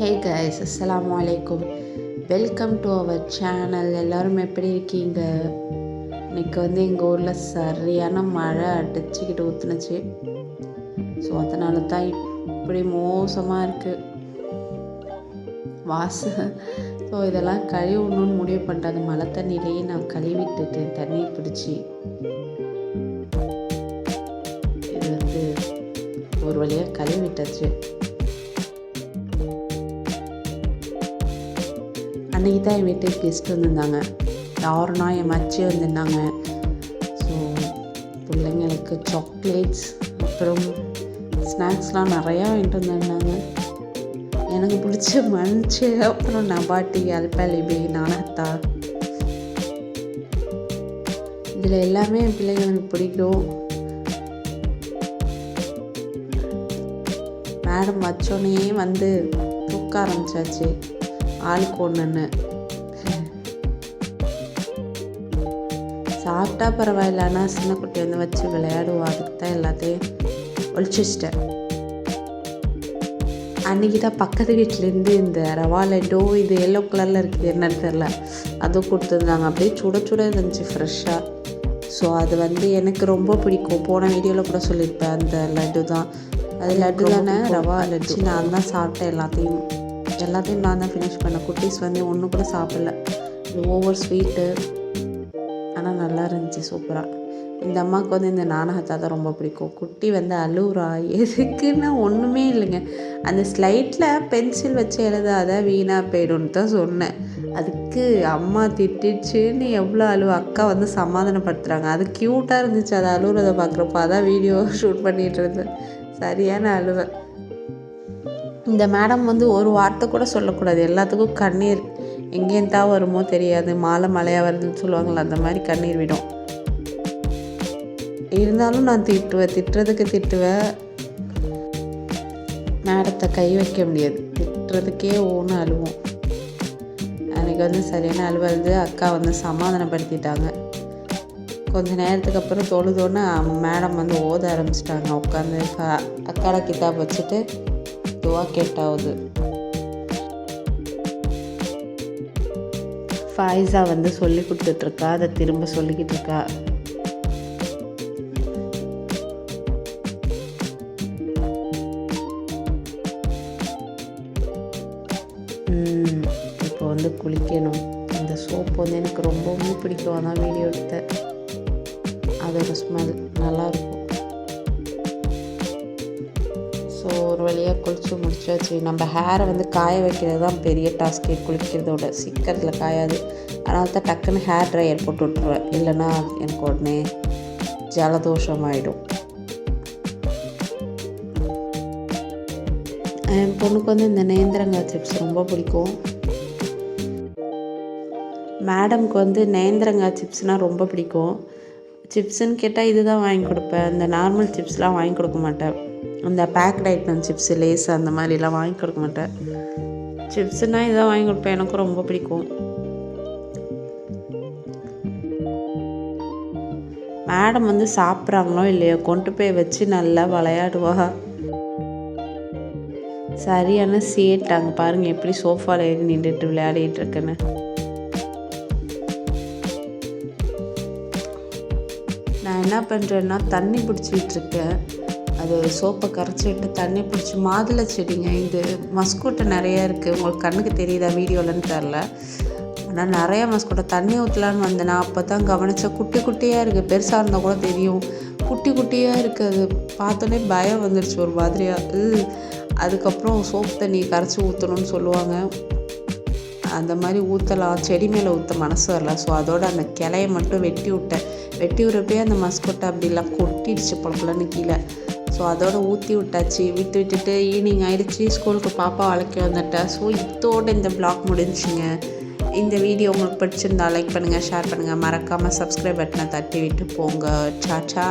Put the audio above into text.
ஹே guys, அஸ்ஸலாமு அலைக்கும். Welcome to our channel. எல்லோரும் எப்படி இருக்கீங்க? இன்றைக்கி எங்கள் ஊரில் சரியான மழை அடிச்சுக்கிட்டு ஊற்றுனுச்சு. ஸோ அதனால தான் இப்படி மோசமாக இருக்குது ஸோ இதெல்லாம் கழுவணுன்னு முடிவு பண்ணிட்டு மழை தண்ணியிலேயே நான் கழுவிட்டுட்டு தண்ணி பிடிச்சி இது ஒரு வழியாக கழுவிட்டாச்சு. அன்றைக்கி தான் என் வீட்டுக்கு கெஸ்ட் வந்திருந்தாங்க. யாருன்னா என் மச்சி வந்திருந்தாங்க. ஸோ பிள்ளைங்களுக்கு சாக்லேட்ஸ் அப்புறம் ஸ்நாக்ஸ்லாம் நிறையா வாங்கிட்டு வந்திருந்தாங்க. எனக்கு பிடிச்ச மஞ்சு, அப்புறம் நபாட்டி, அல்பாலிபி, நானத்தா, இதில் எல்லாமே என் பிள்ளைங்களுக்கு பிடிக்கும். மேடம் வச்சோடனே தூக்க ஆரம்பிச்சாச்சு, ஆளுக்கு ஒன்றுன்னு. சாப்பிட்டா பரவாயில்ல, ஆனால் சின்ன குட்டி வச்சு விளையாடுவோம். அதுக்கு தான் எல்லாத்தையும் ஒழிச்சிச்சிட்டேன். அன்றைக்கி தான் பக்கத்து வீட்டிலேருந்து இந்த ரவா லட்டு, இது எல்லோ கலரில் இருக்குது, என்னன்னு தெரில, அதுவும் கொடுத்துருந்தாங்க. அப்படியே சுட சுட இருந்துச்சு ஃப்ரெஷ்ஷாக. ஸோ அது எனக்கு ரொம்ப பிடிக்கும். போன வீடியோவில் கூட சொல்லியிருப்பேன், அந்த லட்டு தான். அது லட்டு தானே, ரவா லட்டு. நான் தான் சாப்பிட்டேன் எல்லாத்தையும் நான் தான் ஃபினிஷ் பண்ணேன். குட்டீஸ் ஒன்று கூட சாப்பிடல. இது ஓவர் ஸ்வீட்டு, ஆனால் நல்லா இருந்துச்சு, சூப்பராக. இந்த அம்மாவுக்கு இந்த நானகத்தா தான் ரொம்ப பிடிக்கும். குட்டி அழுவுறா. எதுக்குன்னா ஒன்றுமே இல்லைங்க, அந்த ஸ்லைட்டில் பென்சில் வச்சு எழுதாத, வீணாக போய்டுன்னு தான் சொன்னேன். அதுக்கு அம்மா திட்டிச்சுன்னு எவ்வளோ அழுவ. அக்கா சமாதானப்படுத்துகிறாங்க. அது க்யூட்டாக இருந்துச்சு. அதை அழுவுறதை பார்க்குறப்ப அதான் வீடியோ ஷூட் பண்ணிகிட்டு இருந்தேன். சரியான அழுவை. இந்த மேடம் ஒரு வார்த்தை கூட சொல்லக்கூடாது. எல்லாத்துக்கும் கண்ணீர் எங்கேயும் தான் வருமோ தெரியாது. மழையாக வருதுன்னு சொல்லுவாங்களா, அந்த மாதிரி கண்ணீர் விடும். இருந்தாலும் நான் திட்டுறதுக்கு திட்டுவேன். மேடத்தை கை வைக்க முடியாது. திட்டுறதுக்கே ஒன்று அழுவோம். அன்றைக்கி சரியான அழுவது. அக்கா சமாதானப்படுத்திட்டாங்க. கொஞ்சம் நேரத்துக்கு அப்புறம் தொழுதோன்னு மேடம் ஓத ஆரம்பிச்சிட்டாங்க. உட்காந்து அக்காட கிதாப் வச்சுட்டு துவா கேட்டாவது. ஃபாயிஸா சொல்லி கொடுத்துட்ருக்கா, அதை திரும்ப சொல்லிக்கிட்டு இருக்கா. இப்போ குளிக்கணும். இந்த சோப்பு எனக்கு ரொம்பவும் பிடிக்கும். அதான் வீடியோ எடுத்தேன். அதோட ஸ்மெல் நல்லாயிருக்கும். ஸோ ஒரு வழியாக குளித்து முடிச்சாச்சு. நம்ம ஹேரை காய வைக்கிறது தான் பெரிய டாஸ்க்கு. குளிக்கிறதோட சீக்கிரத்தில் காயாது. அதனால தான் டக்குன்னு ஹேர் ட்ரையர் போட்டு விட்ருவேன். இல்லைன்னா எனக்கு உடனே ஜலதோஷம் ஆகிடும். என் பொண்ணுக்கு இந்த நேந்திரங்காய் சிப்ஸ் ரொம்ப பிடிக்கும். மேடம்க்கு நேந்திரங்காய் சிப்ஸ்னால் ரொம்ப பிடிக்கும். சிப்ஸுன்னு கேட்டால் இது தான் வாங்கி கொடுப்பேன். இந்த நார்மல் சிப்ஸ்லாம் வாங்கி கொடுக்க மாட்டேன். அந்த பேக்ட் ஐட்டம் சிப்ஸு, லேஸ் அந்த மாதிரிலாம் வாங்கி கொடுக்க மாட்டேன். சிப்ஸுனால் இதுதான் வாங்கி கொடுப்பேன். எனக்கும் ரொம்ப பிடிக்கும். மேடம் சாப்பிட்றாங்களோ இல்லையோ, கொண்டு போய் வச்சு நல்லா விளையாடுவா. சரியான சேட்டாங்க. பாருங்கள் எப்படி சோஃபாவில் ஏறி நின்றுட்டு விளையாடிட்டு இருக்குன்னு. நான் என்ன பண்ணுறேன்னா, தண்ணி பிடிச்சிட்டு இருக்கேன். அது சோப்பை கரைச்சி விட்டு தண்ணி பிடிச்சி, மாதுளை செடிங்க, இது மஸ்கோட்டை நிறையா இருக்குது. உங்களுக்கு கண்ணுக்கு தெரியுதா வீடியோலன்னு தெரில, ஆனால் நிறையா மஸ்கோட்டை. தண்ணி ஊற்றலான்னு வந்தேன்னா அப்போ தான் கவனித்தா குட்டி குட்டியாக இருக்குது. பெருசாக இருந்தால் கூட தெரியும், குட்டி குட்டியாக இருக்குது. அது பார்த்தோன்னே பயம் வந்துடுச்சு ஒரு மாதிரியாக. அதுக்கப்புறம் சோப்பு தண்ணி கரைச்சி ஊற்றணும்னு சொல்லுவாங்க. அந்த மாதிரி ஊற்றலாம், செடி மேலே ஊற்ற மனசு வரல. ஸோ அதோட அந்த கிளையை மட்டும் வெட்டி விட்டேன். வெட்டி விட்றப்பே அந்த மஸ்கோட்டை அப்படிலாம் கொட்டிடுச்சு பொழப்புலன்னு கீழே. ஸோ அதோடு ஊற்றி விட்டாச்சு. விட்டுட்டு ஈவினிங் ஆகிடுச்சி. ஸ்கூலுக்கு பாப்பா அழைக்க வந்துட்டேன். ஸோ இதோடு இந்த வ்ளாக் முடிஞ்சுங்க. இந்த வீடியோ உங்களுக்கு பிடிச்சிருந்தா லைக் பண்ணுங்கள், ஷேர் பண்ணுங்கள். மறக்காமல் சப்ஸ்கிரைப் பட்டனை தட்டி விட்டு போங்க. சாச்சா.